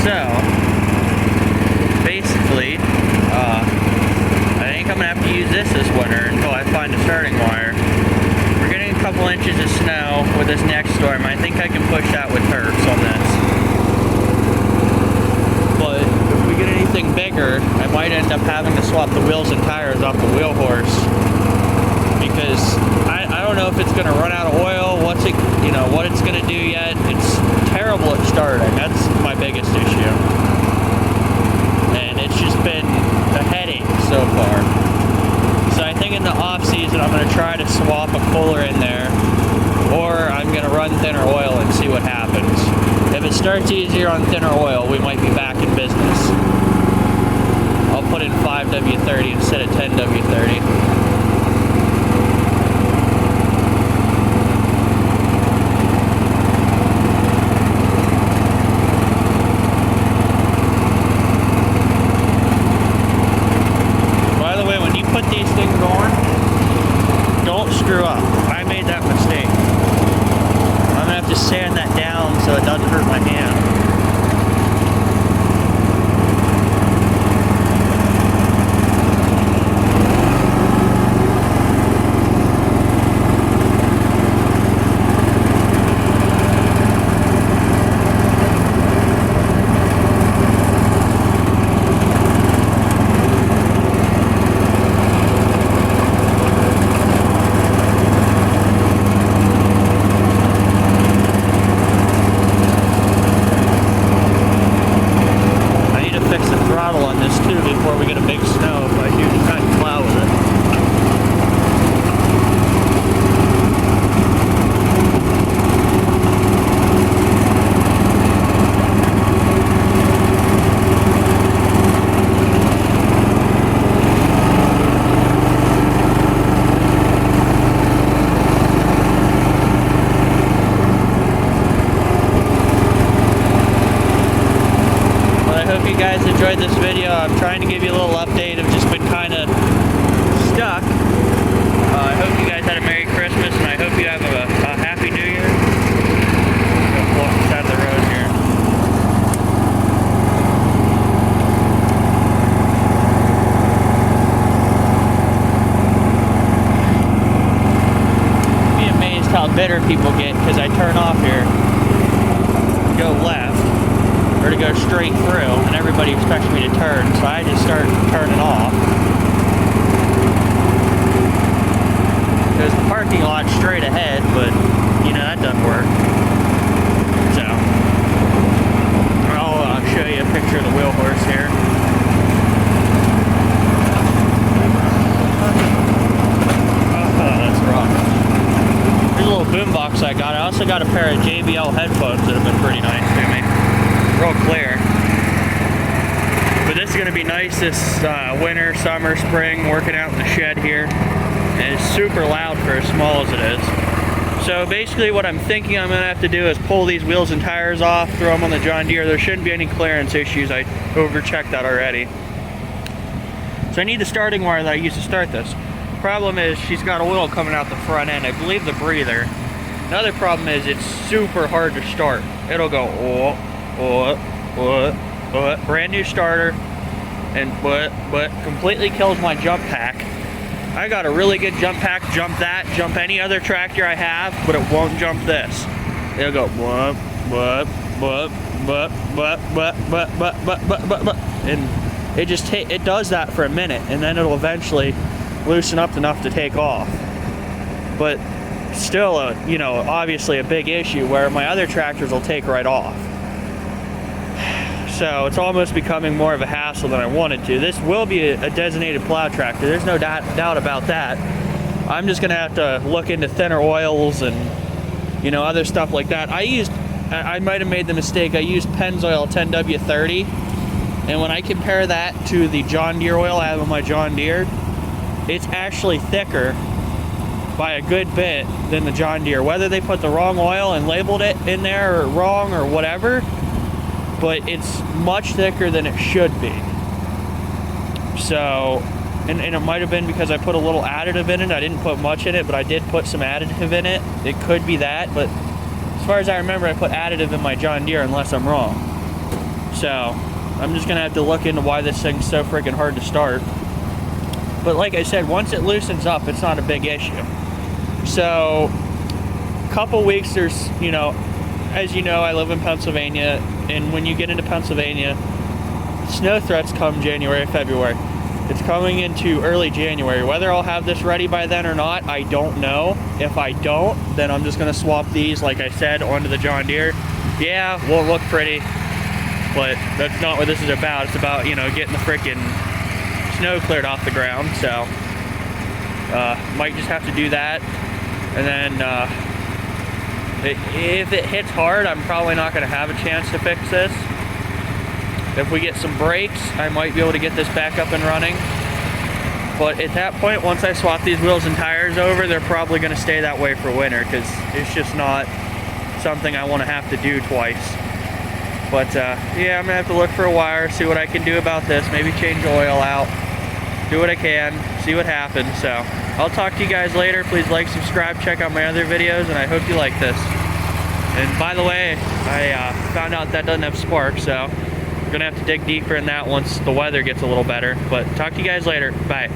So, basically, I think I'm gonna have to use this winter until I find a starting wire. We're getting a couple inches of snow with this next storm. I think I can push that with turfs on this. But if we get anything bigger, I might end up having to swap the wheels and tires off the wheel horse. Because I don't know if it's gonna run out of oil, what it's gonna do yet. It's terrible at starting. That's my biggest issue. And it's just been a headache so far. So I think in the off season I'm gonna try to swap a cooler in there, or I'm gonna run thinner oil and see what happens. If it starts easier on thinner oil, we might be back in business. I'll put in 5W30 instead of 10W30. Screw up. I made that mistake. I'm gonna have to sand that down so it doesn't hurt my hand. On this too before we get a big snow if I do decide to plow with it. You guys enjoyed this video. I'm trying to give you a little update. I've just been kind of stuck. I hope you guys had a Merry Christmas, and I hope you have a Happy New Year. I'm going to pull off the side of the road here. You'd be amazed how bitter people get because I turn off here, go left, or to go straight through, and everybody expects me to turn, so I just start turning off. There's the parking lot straight ahead, but, you know, that doesn't work. So, I'll show you a picture of the wheel horse here. Oh, that's rough. Here's a little boombox I got. I also got a pair of JBL headphones that have been pretty nice to me. Real clear. But this is going to be nice this winter, summer, spring, working out in the shed here. And it's super loud for as small as it is. So basically what I'm thinking I'm going to have to do is pull these wheels and tires off, throw them on the John Deere. There shouldn't be any clearance issues. I over-checked that already. So I need the starting wire that I used to start this. Problem is she's got oil coming out the front end. I believe the breather. Another problem is it's super hard to start. It'll go, brand new starter, and completely kills my jump pack. I got a really good jump pack, jump that, jump any other tractor I have, but it won't jump this. It'll go and it does that for a minute, and then it'll eventually loosen up enough to take off. But still, obviously a big issue where my other tractors will take right off. So it's almost becoming more of a hassle than I wanted to. This will be a designated plow tractor. There's no doubt about that. I'm just gonna have to look into thinner oils and other stuff like that. I might have made the mistake. I used Pennzoil 10W30, and when I compare that to the John Deere oil I have on my John Deere, it's actually thicker by a good bit than the John Deere. Whether they put the wrong oil and labeled it in there or wrong or whatever, but it's much thicker than it should be. So, and it might have been because I put a little additive in it. I didn't put much in it, but I did put some additive in it. It could be that, but as far as I remember, I put additive in my John Deere unless I'm wrong. So I'm just gonna have to look into why this thing's so freaking hard to start. But like I said, once it loosens up, it's not a big issue. So a couple weeks, there's, you know, as you know, I live in Pennsylvania, and when you get into Pennsylvania, snow threats come January, February. It's coming into early January. Whether I'll have this ready by then or not, I don't know. If I don't, then I'm just gonna swap these, like I said, onto the John Deere. Yeah, won't look pretty, but that's not what this is about. It's about, you know, getting the freaking snow cleared off the ground. So might just have to do that. And then if it hits hard, I'm probably not going to have a chance to fix this. If we get some brakes, I might be able to get this back up and running. But at that point, once I swap these wheels and tires over, they're probably going to stay that way for winter, because it's just not something I want to have to do twice. But yeah, I'm going to have to look for a wire, see what I can do about this, maybe change oil out, do what I can, see what happens. So I'll talk to you guys later. Please like, subscribe, check out my other videos, and I hope you like this. And by the way, I found out that doesn't have spark, so I'm gonna have to dig deeper in that once the weather gets a little better. But talk to you guys later. Bye.